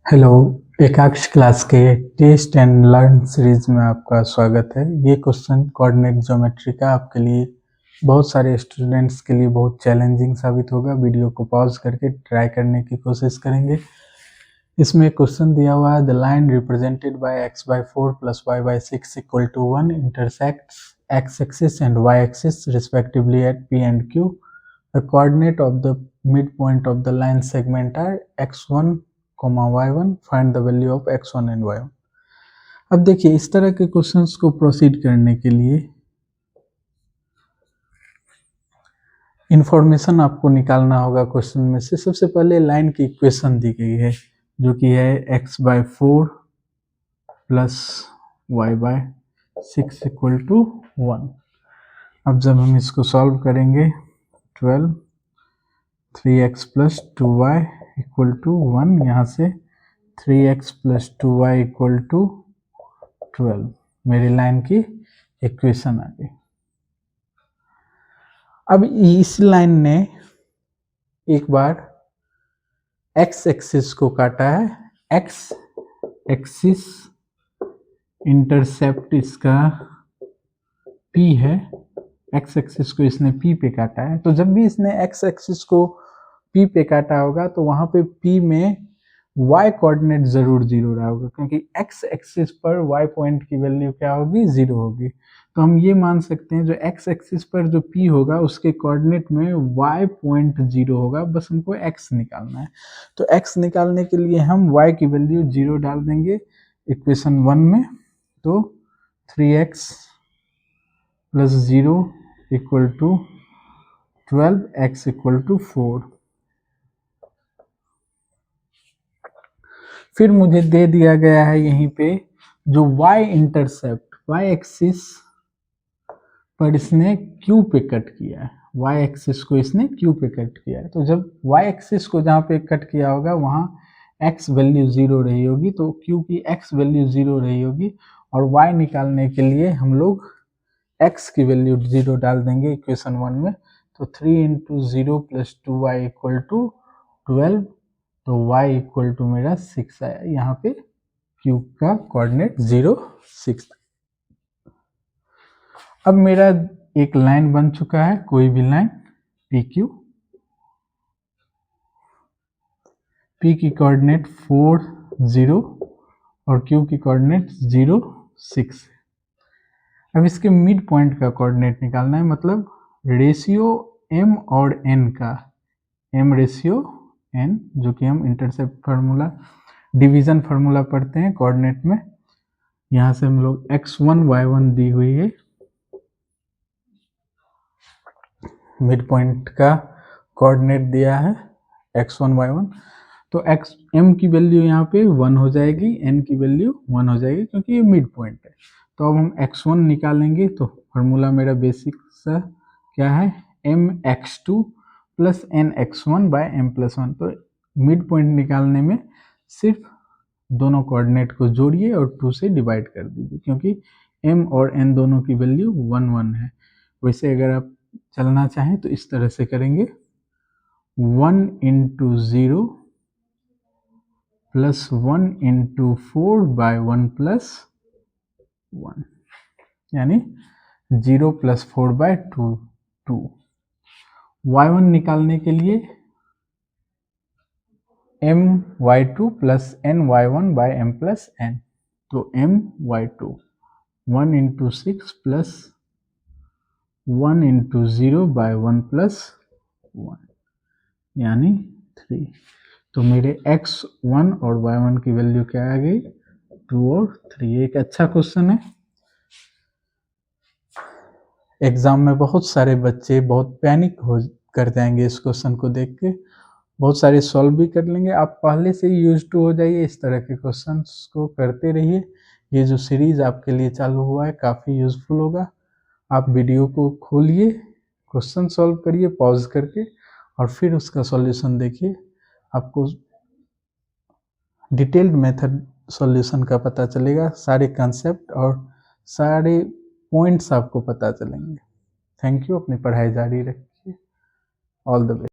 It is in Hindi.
हेलो, एकांश क्लास के टेस्ट एंड लर्न सीरीज में आपका स्वागत है। ये क्वेश्चन कोऑर्डिनेट ज्योमेट्री का आपके लिए बहुत सारे स्टूडेंट्स के लिए बहुत चैलेंजिंग साबित होगा। वीडियो को पॉज करके ट्राई करने की कोशिश करेंगे। इसमें क्वेश्चन दिया हुआ है, the line represented by x/4 plus y/6 equal to 1 intersects x axis and y axis respectively at P and Q. The coordinate of the midpoint of the line segment are x1, y1. Find the value of x1 and y1. अब देखिए, इस तरह के क्वेश्चंस को प्रोसीड करने के लिए इंफॉर्मेशन आपको निकालना होगा क्वेश्चन में से। सबसे पहले लाइन की इक्वेशन दी गई है जो कि है x/4 plus y/6 equal to 1। अब जब हम इसको सॉल्व करेंगे 12 3x plus 2y equal to 1, यहाँ से 3x plus 2y equal to 12 मेरी लाइन की इक्वेशन आ गई। अब इस लाइन ने एक बार x एक्सिस को काटा है। x एक्सिस इंटरसेप्ट इसका p है। x एक्सिस को इसने p पे काटा है। तो जब भी इसने x एक्सिस को p पे काटा होगा तो वहां पे p में y कोऑर्डिनेट जरूर जीरो रहा होगा, क्योंकि x एक्सिस पर y पॉइंट की वैल्यू क्या होगी, जीरो होगी। तो हम ये मान सकते हैं जो x एक्सिस पर जो p होगा उसके कोऑर्डिनेट में y पॉइंट जीरो होगा। बस हमको x निकालना है। तो x निकालने के लिए हम y की वैल्यू जीरो डाल देंगे इक्वेशन 1 में। तो 3x plus 0 equal to 12, x equal to 4। फिर मुझे दे दिया गया है यहीं पे जो y इंटरसेप्ट y एक्सिस पर इसने q पे कट किया है। y एक्सिस को इसने q पे कट किया है। तो जब y एक्सिस को जहाँ पे कट किया होगा वहाँ x वैल्यू जीरो रही होगी, तो q की x वैल्यू जीरो रही होगी और y निकालने के लिए हम लोग x की वैल्यू जीरो डाल देंगे इक्वेशन 1 में। तो 3 into 0 plus 2y equal to 12। तो y इक्वल टू मेरा 6 आया। यहाँ पे q का कोऑर्डिनेट 0 6। अब मेरा एक लाइन बन चुका है, कोई भी लाइन PQ। P की कोऑर्डिनेट 4 0 और Q की कोऑर्डिनेट 0 6। अब इसके मिड पॉइंट का कोऑर्डिनेट निकालना है, मतलब रेशियो m और n का, m रेशियो n, जो कि हम इंटरसेप्ट फार्मूला डिवीजन फार्मूला पढ़ते हैं कोऑर्डिनेट में। यहाँ से हम लोग x1 y1 दी हुई है, मिड पॉइंट का कोऑर्डिनेट दिया है x1 y1। तो m की वैल्यू यहाँ पे 1 हो जाएगी, n की वैल्यू 1 हो जाएगी, क्योंकि ये मिड पॉइंट है। तो अब हम x1 निकालेंगे। तो फार्मूला मेरा बेसिक सा क्या है, mx2 plus nx1 bye m plus 1। तो मिड पॉइंट निकालने में सिर्फ दोनों कोऑर्डिनेट को जोड़िए और 2 से डिवाइड कर दीजिए, क्योंकि m और n दोनों की वैल्यू 1 1 है। वैसे अगर आप चलना चाहें तो इस तरह से करेंगे, 1 into 0 plus 1 into 4 by 1 plus 1, यानी 0 प्लस 4 बाय 2। y1 निकालने के लिए my2 plus ny1 by m plus n। तो my2 1 into 6 plus 1 into 0 by 1 plus 1, यानी 3। तो मेरे x1 और y1 की वैल्यू क्या आ गई, 2 और 3। एक अच्छा क्वेश्चन है। एग्जाम में बहुत सारे बच्चे बहुत पैनिक हो कर जाएंगे इस क्वेश्चन को देख के, बहुत सारे सॉल्व भी कर लेंगे। आप पहले से ही यूज टू हो जाइए, इस तरह के क्वेश्चंस को करते रहिए। ये जो सीरीज आपके लिए चालू हुआ है काफ़ी यूजफुल होगा। आप वीडियो को खोलिए, क्वेश्चन सॉल्व करिए पॉज करके और फिर उसका सॉल्यूशन देखिए। आपको डिटेल्ड मेथड सॉल्यूशन का पता चलेगा, सारे कंसेप्ट और सारे पॉइंट्स आपको पता चलेंगे। Thank you. अपनी पढ़ाई जारी रखिए। All the best.